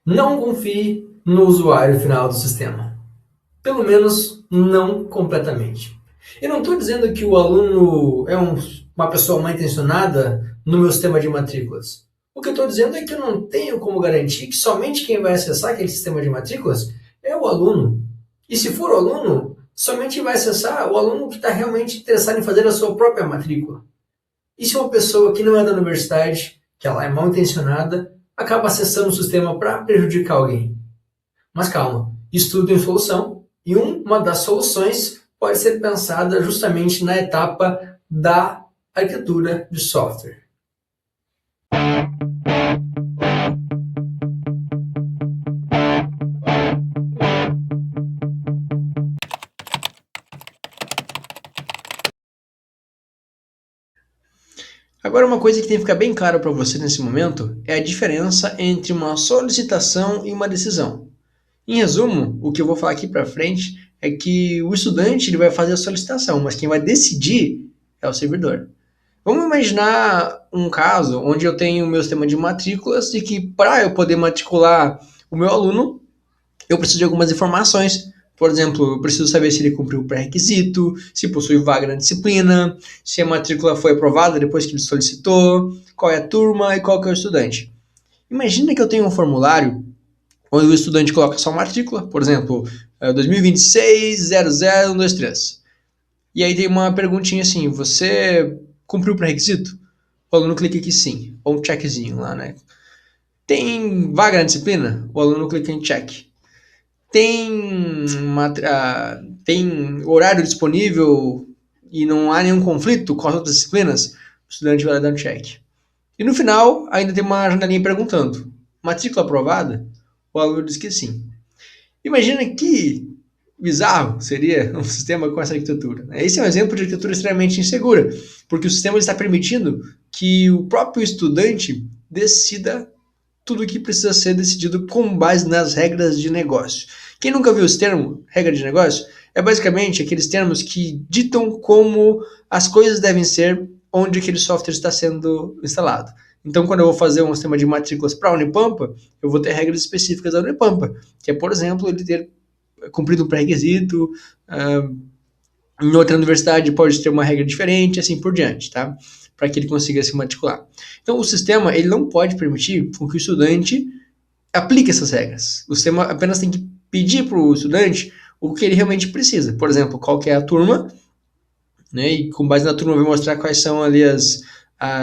Não confie no usuário final do sistema. Pelo menos não completamente. Eu não estou dizendo que o aluno é uma pessoa mal intencionada no meu sistema de matrículas. O que eu estou dizendo é que eu não tenho como garantir que somente quem vai acessar aquele sistema de matrículas é o aluno. E se for o aluno, somente vai acessar o aluno que está realmente interessado em fazer a sua própria matrícula. E se uma pessoa que não é da universidade, que ela é mal intencionada, acaba acessando o sistema para prejudicar alguém? Mas calma, isso tudo tem solução, e uma das soluções pode ser pensada justamente na etapa da arquitetura de software. Agora, uma coisa que tem que ficar bem claro para você nesse momento é a diferença entre uma solicitação e uma decisão. Em resumo, o que eu vou falar aqui para frente é que o estudante ele vai fazer a solicitação, mas quem vai decidir é o servidor. Vamos imaginar um caso onde eu tenho o meu sistema de matrículas e que para eu poder matricular o meu aluno, eu preciso de algumas informações. Por exemplo, eu preciso saber se ele cumpriu o pré-requisito, se possui vaga na disciplina, se a matrícula foi aprovada depois que ele solicitou, qual é a turma e qual que é o estudante. Imagina que eu tenho um formulário onde o estudante coloca sua matrícula, por exemplo, 2026 00123. E aí tem uma perguntinha assim, você cumpriu o pré-requisito? O aluno clica aqui sim, ou um checkzinho lá, né? Tem vaga na disciplina? O aluno clica em check. Tem horário disponível e não há nenhum conflito com as outras disciplinas? O estudante vai lá dar um check. E no final, ainda tem uma janelinha perguntando, matrícula aprovada? O aluno diz que sim. Imagina que bizarro seria um sistema com essa arquitetura. Esse é um exemplo de arquitetura extremamente insegura, porque o sistema está permitindo que o próprio estudante decida tudo o que precisa ser decidido com base nas regras de negócio. Quem nunca viu esse termo, regra de negócio, é basicamente aqueles termos que ditam como as coisas devem ser onde aquele software está sendo instalado. Então, quando eu vou fazer um sistema de matrículas para a Unipampa, eu vou ter regras específicas da Unipampa, que é, por exemplo, ele ter cumprido um pré-requisito, em outra universidade pode ter uma regra diferente, assim por diante, tá? Para que ele consiga se matricular. Então, o sistema ele não pode permitir que o estudante aplique essas regras. O sistema apenas tem que pedir para o estudante o que ele realmente precisa. Por exemplo, qual que é a turma, né? E com base na turma vai mostrar quais são ali as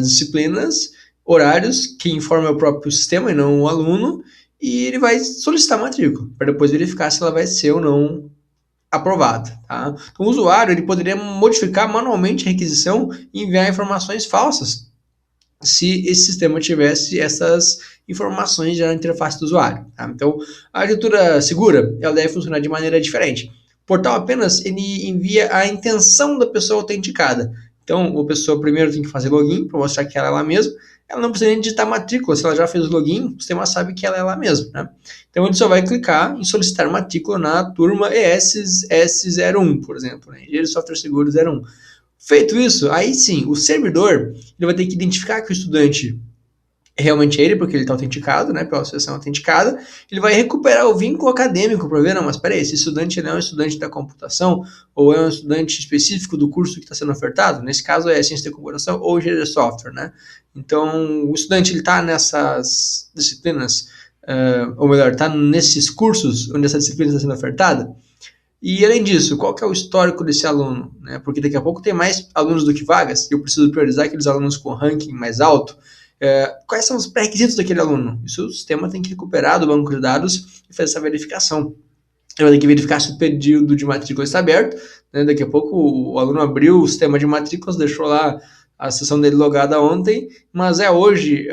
disciplinas, horários, que informa o próprio sistema e não o aluno, e ele vai solicitar a matrícula, para depois verificar se ela vai ser ou não aprovada. Tá? Então, o usuário ele poderia modificar manualmente a requisição e enviar informações falsas se esse sistema tivesse essas informações já na interface do usuário. Tá? Então, a arquitetura segura ela deve funcionar de maneira diferente. O portal apenas ele envia a intenção da pessoa autenticada. Então, a pessoa primeiro tem que fazer login para mostrar que ela é lá mesmo. Ela não precisa nem digitar matrícula. Se ela já fez o login, o sistema sabe que ela é lá mesmo. Né? Então, ele só vai clicar em solicitar matrícula na turma ES-S01, por exemplo. Né? Engenharia de Software Seguro 01. Feito isso, aí sim, o servidor ele vai ter que identificar que o estudante realmente é ele, porque ele está autenticado, né, pela sessão autenticada, ele vai recuperar o vínculo acadêmico para ver, não, mas peraí, esse estudante ele é um estudante da computação ou é um estudante específico do curso que está sendo ofertado? Nesse caso é ciência da computação ou engenharia de software, né? Então, o estudante ele está nessas disciplinas, ou melhor, está nesses cursos onde essa disciplina está sendo ofertada. E além disso, qual que é o histórico desse aluno? Né? Porque daqui a pouco tem mais alunos do que vagas, e eu preciso priorizar aqueles alunos com ranking mais alto. Quais são os pré-requisitos daquele aluno? Isso o sistema tem que recuperar do banco de dados e fazer essa verificação. Ele vai ter que verificar se o período de matrícula está aberto. Né? Daqui a pouco o aluno abriu o sistema de matrículas, deixou lá a sessão dele logada ontem, mas é hoje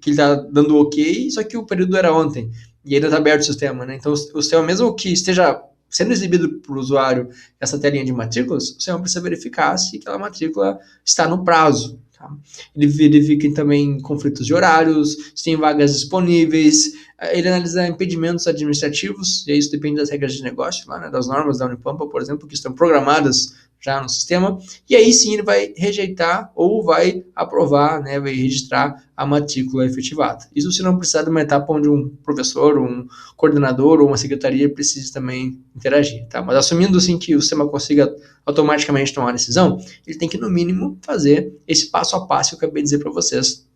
que ele está dando ok, só que o período era ontem. E ainda está aberto o sistema. Né? Então o sistema, mesmo que esteja sendo exibido para o usuário essa telinha de matrículas, o sistema precisa verificar se aquela matrícula está no prazo. Tá? Ele verifica também conflitos de horários, se tem vagas disponíveis, ele analisa impedimentos administrativos, e isso depende das regras de negócio, lá, né, das normas da Unipampa, por exemplo, que estão programadas já no sistema, e aí sim ele vai rejeitar ou vai aprovar, né, vai registrar a matrícula efetivada. Isso se não precisar de uma etapa onde um professor, um coordenador ou uma secretaria precise também interagir, tá? Mas assumindo assim que o sistema consiga automaticamente tomar a decisão, ele tem que no mínimo fazer esse passo a passo que eu acabei de dizer para vocês.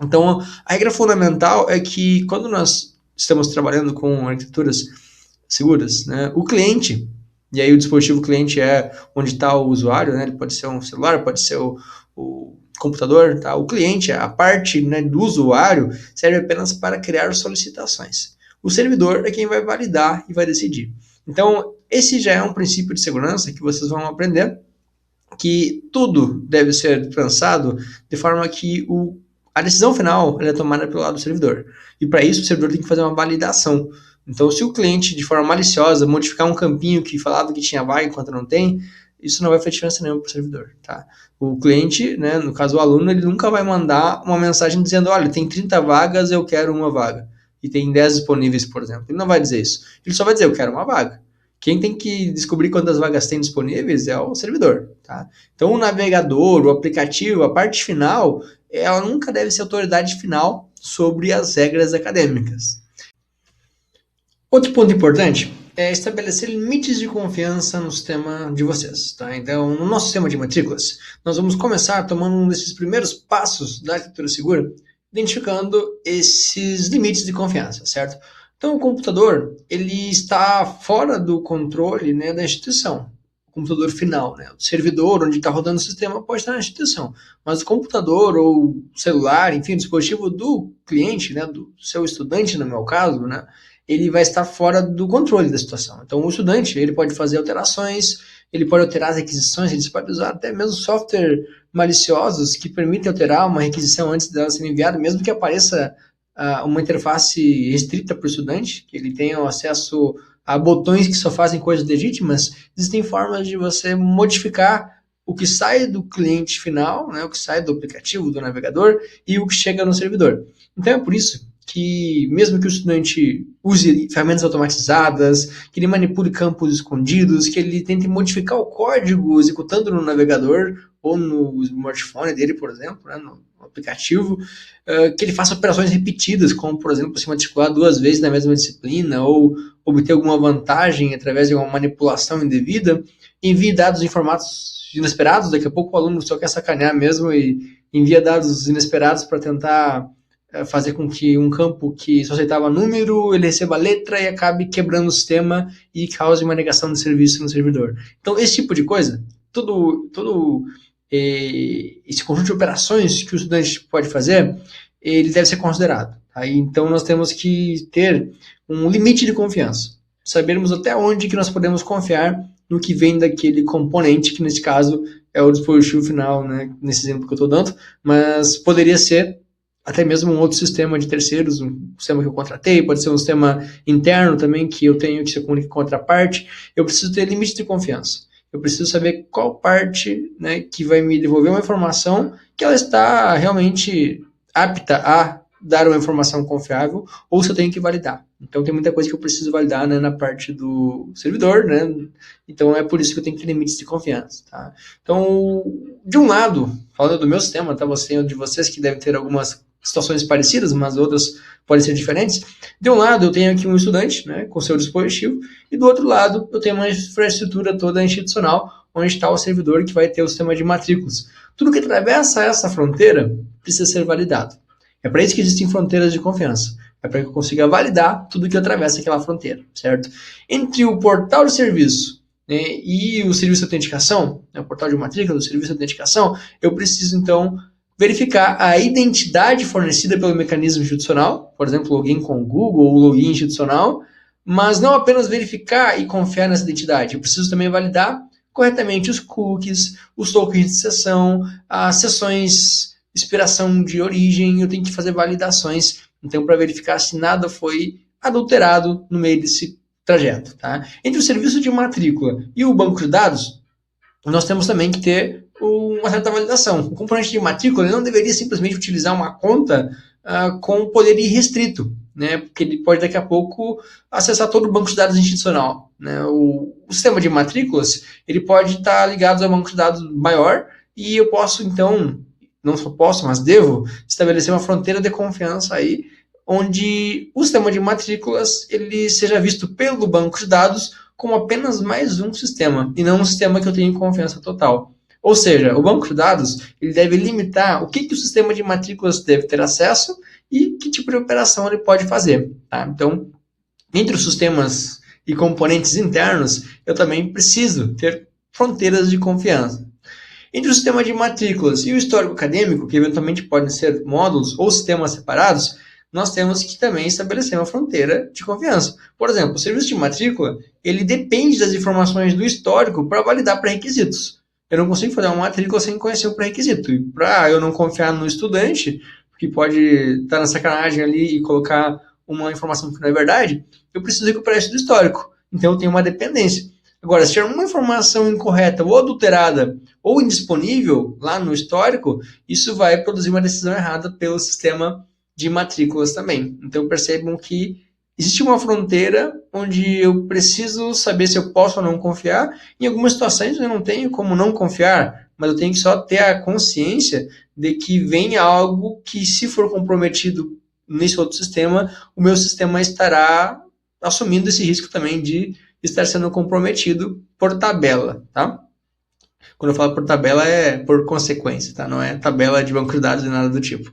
Então, a regra fundamental é que quando nós estamos trabalhando com arquiteturas seguras, né, o cliente, e aí o dispositivo cliente é onde está o usuário, né, ele pode ser um celular, pode ser o computador, tá? O cliente, a parte, né, do usuário, serve apenas para criar solicitações. O servidor é quem vai validar e vai decidir. Então, esse já é um princípio de segurança que vocês vão aprender, que tudo deve ser pensado de forma que a decisão final é tomada pelo lado do servidor. E para isso o servidor tem que fazer uma validação. Então, se o cliente, de forma maliciosa, modificar um campinho que falava que tinha vaga enquanto não tem, isso não vai fazer diferença nenhuma para o servidor. Tá? O cliente, né, no caso o aluno, ele nunca vai mandar uma mensagem dizendo, olha, tem 30 vagas, eu quero uma vaga. E tem 10 disponíveis, por exemplo. Ele não vai dizer isso. Ele só vai dizer, eu quero uma vaga. Quem tem que descobrir quantas vagas tem disponíveis é o servidor. Tá? Então, o navegador, o aplicativo, a parte final, ela nunca deve ser autoridade final sobre as regras acadêmicas. Outro ponto importante é estabelecer limites de confiança no sistema de vocês. Tá? Então, no nosso sistema de matrículas, nós vamos começar tomando um desses primeiros passos da arquitetura segura, identificando esses limites de confiança, certo? Então, o computador, ele está fora do controle, né, da instituição. O computador final, né? O servidor onde está rodando o sistema pode estar na instituição, mas o computador ou celular, enfim, o dispositivo do cliente, né, do seu estudante, no meu caso, né, ele vai estar fora do controle da situação. Então, o estudante, ele pode fazer alterações, ele pode alterar as requisições, ele pode usar até mesmo software maliciosos que permitem alterar uma requisição antes dela ser enviada, mesmo que apareça uma interface restrita para o estudante, que ele tenha acesso a botões que só fazem coisas legítimas. Existem formas de você modificar o que sai do cliente final, né, o que sai do aplicativo, do navegador, e o que chega no servidor. Então é por isso que, mesmo que o estudante use ferramentas automatizadas, que ele manipule campos escondidos, que ele tente modificar o código executando no navegador ou no smartphone dele, por exemplo, né, no aplicativo, que ele faça operações repetidas, como, por exemplo, se matricular 2 vezes na mesma disciplina ou obter alguma vantagem através de uma manipulação indevida, envie dados em formatos inesperados. Daqui a pouco o aluno só quer sacanear mesmo e envia dados inesperados para tentar fazer com que um campo que só aceitava número, ele receba letra e acabe quebrando o sistema e cause uma negação de serviço no servidor. Então, esse tipo de coisa, todo esse conjunto de operações que o estudante pode fazer, ele deve ser considerado. Tá? Então, nós temos que ter um limite de confiança. Sabermos até onde que nós podemos confiar no que vem daquele componente, que nesse caso é o dispositivo final, né? Nesse exemplo que eu estou dando, mas poderia ser até mesmo um outro sistema de terceiros, um sistema que eu contratei, pode ser um sistema interno também, que eu tenho que se comunicar com outra parte. Eu preciso ter limite de confiança. Eu preciso saber qual parte, né, que vai me devolver uma informação que ela está realmente apta a dar uma informação confiável, ou se eu tenho que validar. Então, tem muita coisa que eu preciso validar, né, na parte do servidor, né? Então, é por isso que eu tenho que ter limites de confiança, tá? Então, de um lado, falando do meu sistema, tá? Você de vocês que devem ter algumas situações parecidas, mas outras podem ser diferentes. De um lado, eu tenho aqui um estudante, né, com seu dispositivo, e do outro lado, eu tenho uma infraestrutura toda institucional, onde está o servidor que vai ter o sistema de matrículas. Tudo que atravessa essa fronteira precisa ser validado. É para isso que existem fronteiras de confiança. É para que eu consiga validar tudo que atravessa aquela fronteira, certo? Entre o portal de serviço, né, e o serviço de autenticação, né, o portal de matrícula, o serviço de autenticação, eu preciso, então, verificar a identidade fornecida pelo mecanismo institucional, por exemplo, login com o Google ou login institucional, mas não apenas verificar e confiar nessa identidade. Eu preciso também validar corretamente os cookies, os tokens de sessão, as sessões de expiração de origem. Eu tenho que fazer validações, então, para verificar se nada foi adulterado no meio desse trajeto. Tá? Entre o serviço de matrícula e o banco de dados, nós temos também que ter uma certa validação. O componente de matrícula ele não deveria simplesmente utilizar uma conta com poder irrestrito. né? Porque ele pode daqui a pouco acessar todo o banco de dados institucional, né? O sistema de matrículas, ele pode estar ligado a um banco de dados maior e eu posso, então, não só posso, mas devo estabelecer uma fronteira de confiança aí, onde o sistema de matrículas ele seja visto pelo banco de dados como apenas mais um sistema, e não um sistema que eu tenho confiança total. Ou seja, o banco de dados ele deve limitar o que o sistema de matrículas deve ter acesso e que tipo de operação ele pode fazer. Tá? Então, entre os sistemas e componentes internos, eu também preciso ter fronteiras de confiança. Entre o sistema de matrículas e o histórico acadêmico, que eventualmente podem ser módulos ou sistemas separados, nós temos que também estabelecer uma fronteira de confiança. Por exemplo, o serviço de matrícula, ele depende das informações do histórico para validar pré-requisitos. Eu não consigo fazer uma matrícula sem conhecer o pré-requisito. E para eu não confiar no estudante, que pode estar na sacanagem ali e colocar uma informação que não é verdade, eu preciso recuperar isso do histórico. Então eu tenho uma dependência. Agora, se tiver uma informação incorreta ou adulterada ou indisponível lá no histórico, isso vai produzir uma decisão errada pelo sistema de matrículas também. Então percebam que existe uma fronteira onde eu preciso saber se eu posso ou não confiar. Em algumas situações eu não tenho como não confiar, mas eu tenho que só ter a consciência de que vem algo que, se for comprometido nesse outro sistema, o meu sistema estará assumindo esse risco também de estar sendo comprometido por tabela, tá? Quando eu falo por tabela é por consequência, tá? Não é tabela de banco de dados nem nada do tipo.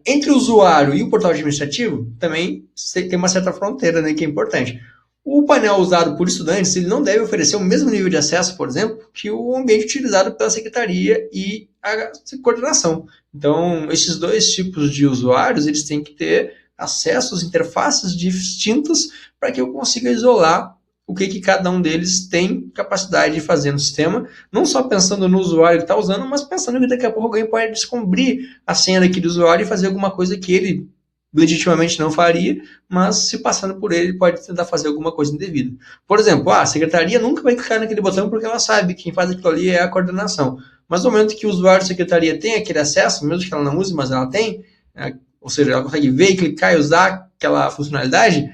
Entre o usuário e o portal administrativo, também tem uma certa fronteira, né, que é importante. O painel usado por estudantes ele não deve oferecer o mesmo nível de acesso, por exemplo, que o ambiente utilizado pela secretaria e a coordenação. Então, esses dois tipos de usuários eles têm que ter acessos, interfaces distintas para que eu consiga isolar o que cada um deles tem capacidade de fazer no sistema, não só pensando no usuário que está usando, mas pensando que daqui a pouco alguém pode descobrir a senha daquele usuário e fazer alguma coisa que ele legitimamente não faria, mas se passando por ele pode tentar fazer alguma coisa indevida. Por exemplo, a secretaria nunca vai clicar naquele botão porque ela sabe que quem faz aquilo ali é a coordenação. Mas no momento que o usuário da secretaria tem aquele acesso, mesmo que ela não use, mas ela tem, ou seja, ela consegue ver, clicar e usar aquela funcionalidade,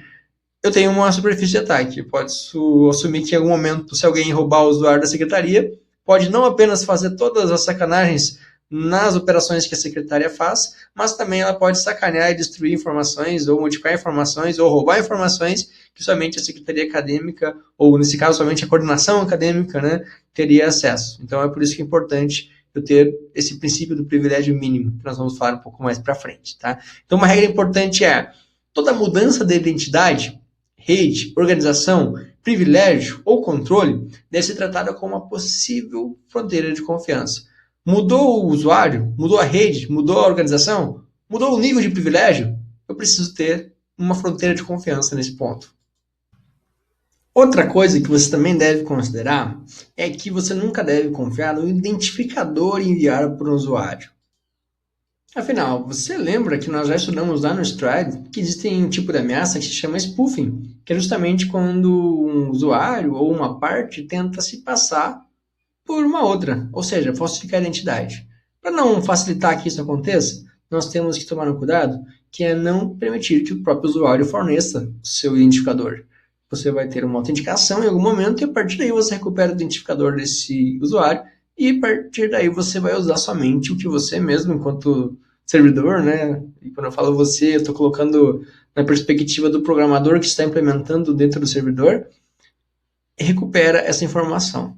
eu tenho uma superfície de ataque. Eu posso assumir que em algum momento, se alguém roubar o usuário da secretaria, pode não apenas fazer todas as sacanagens nas operações que a secretária faz, mas também ela pode sacanear e destruir informações, ou modificar informações, ou roubar informações que somente a secretaria acadêmica, ou nesse caso somente a coordenação acadêmica, né, teria acesso. Então é por isso que é importante eu ter esse princípio do privilégio mínimo, que nós vamos falar um pouco mais para frente. Tá? Então uma regra importante é, toda mudança de identidade, rede, organização, privilégio ou controle deve ser tratada como uma possível fronteira de confiança. Mudou o usuário, mudou a rede, mudou a organização, mudou o nível de privilégio, eu preciso ter uma fronteira de confiança nesse ponto. Outra coisa que você também deve considerar é que você nunca deve confiar no identificador enviado por um usuário. Afinal, você lembra que nós já estudamos lá no Stride que existe um tipo de ameaça que se chama spoofing, que é justamente quando um usuário ou uma parte tenta se passar por uma outra, ou seja, falsificar a identidade. Para não facilitar que isso aconteça, nós temos que tomar um cuidado que é não permitir que o próprio usuário forneça o seu identificador. Você vai ter uma autenticação em algum momento e a partir daí você recupera o identificador desse usuário e a partir daí você vai usar somente o que você mesmo, enquanto servidor, né? E quando eu falo você, eu estou colocando na perspectiva do programador que está implementando dentro do servidor, recupera essa informação.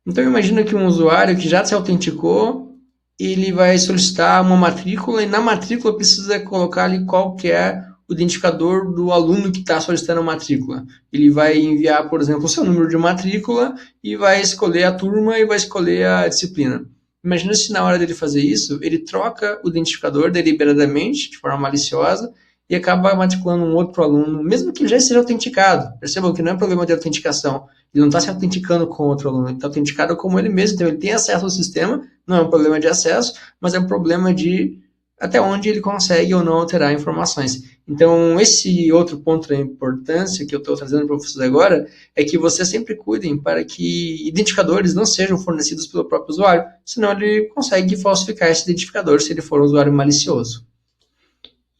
Então imagina que um usuário que já se autenticou, ele vai solicitar uma matrícula e na matrícula precisa colocar ali qual que é o identificador do aluno que está solicitando a matrícula. Ele vai enviar, por exemplo, o seu número de matrícula e vai escolher a turma e vai escolher a disciplina. Imagina se na hora dele fazer isso, ele troca o identificador deliberadamente, de forma maliciosa, e acaba matriculando um outro aluno, mesmo que ele já esteja autenticado. Percebam que não é problema de autenticação. Ele não está se autenticando com outro aluno, ele está autenticado como ele mesmo. Então ele tem acesso ao sistema, não é um problema de acesso, mas é um problema de até onde ele consegue ou não alterar informações. Então, esse outro ponto da importância que eu estou trazendo para vocês agora é que vocês sempre cuidem para que identificadores não sejam fornecidos pelo próprio usuário, senão ele consegue falsificar esse identificador se ele for um usuário malicioso.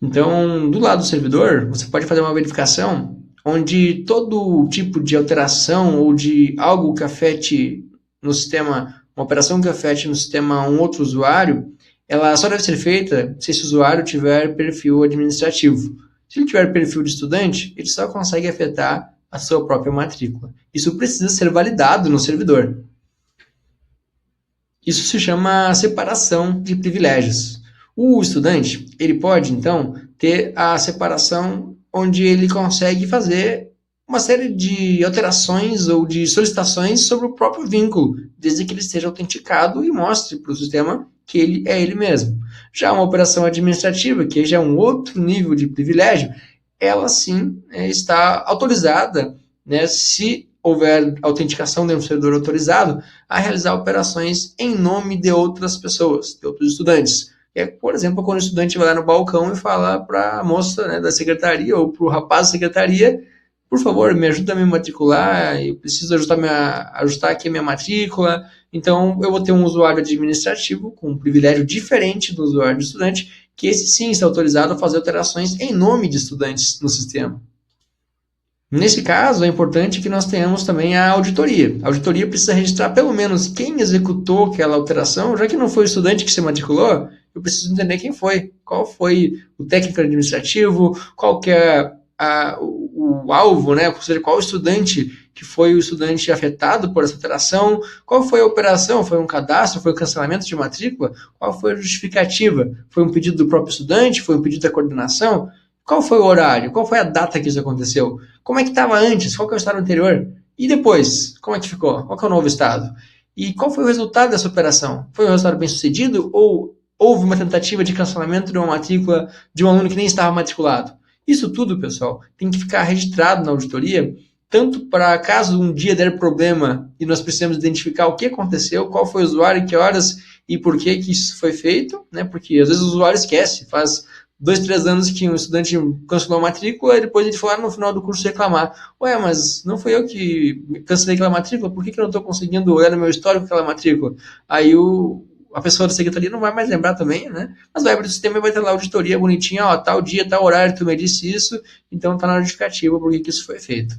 Então, do lado do servidor, você pode fazer uma verificação onde todo tipo de alteração ou de algo que afete no sistema, uma operação que afete no sistema um outro usuário, ela só deve ser feita se esse usuário tiver perfil administrativo. Se ele tiver perfil de estudante, ele só consegue afetar a sua própria matrícula. Isso precisa ser validado no servidor. Isso se chama separação de privilégios. O estudante, ele pode, então, ter a separação onde ele consegue fazer uma série de alterações ou de solicitações sobre o próprio vínculo, desde que ele esteja autenticado e mostre para o sistema que ele é ele mesmo. Já uma operação administrativa, que já é um outro nível de privilégio, ela sim está autorizada, né, se houver autenticação dentro do servidor autorizado, a realizar operações em nome de outras pessoas, de outros estudantes. Por exemplo, quando o estudante vai lá no balcão e fala para a moça, né, da secretaria ou para o rapaz da secretaria: por favor, me ajuda a me matricular, eu preciso ajustar aqui a minha matrícula. Então, eu vou ter um usuário administrativo com um privilégio diferente do usuário de estudante, que esse sim está autorizado a fazer alterações em nome de estudantes no sistema. Nesse caso, é importante que nós tenhamos também a auditoria. A auditoria precisa registrar pelo menos quem executou aquela alteração, já que não foi o estudante que se matriculou, eu preciso entender quem foi, qual foi o técnico administrativo, qual que é o alvo, né? Ou seja, qual estudante que foi o estudante afetado por essa alteração, qual foi a operação, foi um cadastro, foi um cancelamento de matrícula, qual foi a justificativa, foi um pedido do próprio estudante, foi um pedido da coordenação, qual foi o horário, qual foi a data que isso aconteceu, como é que estava antes, qual que é o estado anterior, e depois, como é que ficou, qual que é o novo estado, e qual foi o resultado dessa operação, foi um resultado bem sucedido ou houve uma tentativa de cancelamento de uma matrícula de um aluno que nem estava matriculado. Isso tudo, pessoal, tem que ficar registrado na auditoria, tanto para caso um dia der problema e nós precisamos identificar o que aconteceu, qual foi o usuário, que horas e por que isso foi feito, né? Porque às vezes o usuário esquece, faz 2, 3 anos que um estudante cancelou a matrícula e depois ele foi lá no final do curso reclamar: ué, mas não fui eu que cancelei aquela matrícula, por que eu não estou conseguindo olhar no meu histórico aquela matrícula? Aí a pessoa da secretaria não vai mais lembrar também, né? Mas vai abrir o sistema e vai ter lá a auditoria bonitinha: ó, tal dia, tal horário, tu me disse isso, então tá na justificativa por que isso foi feito.